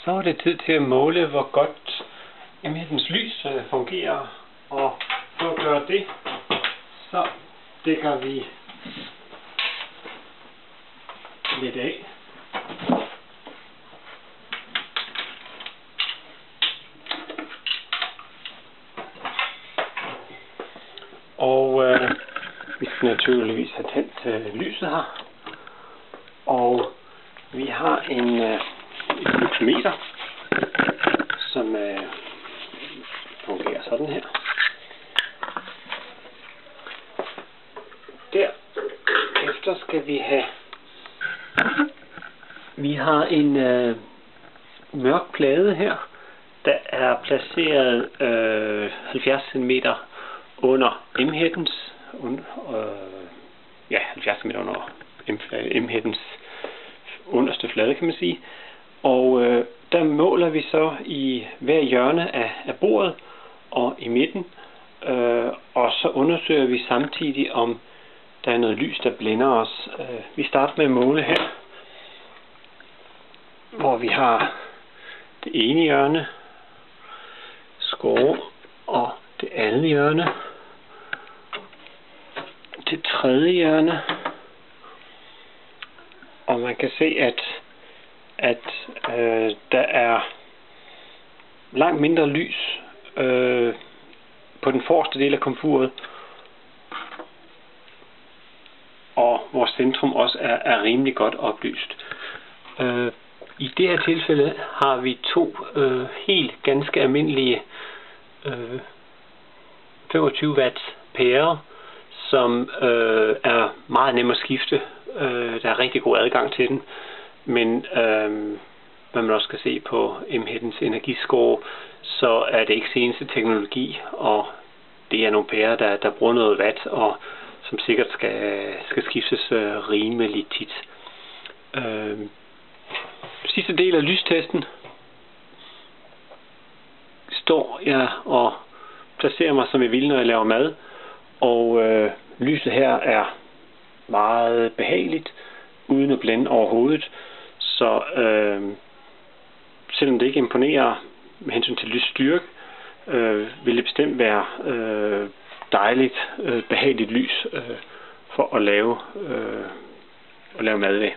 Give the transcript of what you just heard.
Så er det tid til at måle, hvor godt emhættens lys fungerer, og for at gøre det, så dækker vi lidt af. Og vi skal naturligvis have tændt lyset her, og vi har et luxmeter, som fungerer sådan her. Derefter skal vi har en mørk plade her, der er placeret 70 cm under emhættens, 70 cm under emhættens underste flade, kan man sige. Og der måler vi så i hver hjørne af bordet og i midten, og så undersøger vi samtidig, om der er noget lys, der blænder os. Vi starter med at måle her, hvor vi har det ene hjørne skåret, og det andet hjørne, det tredje hjørne, og man kan se, at der er langt mindre lys på den forreste del af komfuret, og vores centrum også er rimelig godt oplyst. I det her tilfælde har vi to helt ganske almindelige 25 watt pærer, som er meget nem at skifte. Der er rigtig god adgang til den, men hvad man også skal se på emhættens energiscore, så er det ikke seneste teknologi, og det er nogle pærer, der bruger noget watt, og som sikkert skal skiftes rimelig tit. Sidste del af lystesten står jeg og placerer mig, som jeg vil, når jeg laver mad, og lyset her er meget behageligt, uden at blænde overhovedet, så selvom det ikke imponerer med hensyn til lysstyrke, vil det bestemt være dejligt, behageligt lys for at lave mad ved.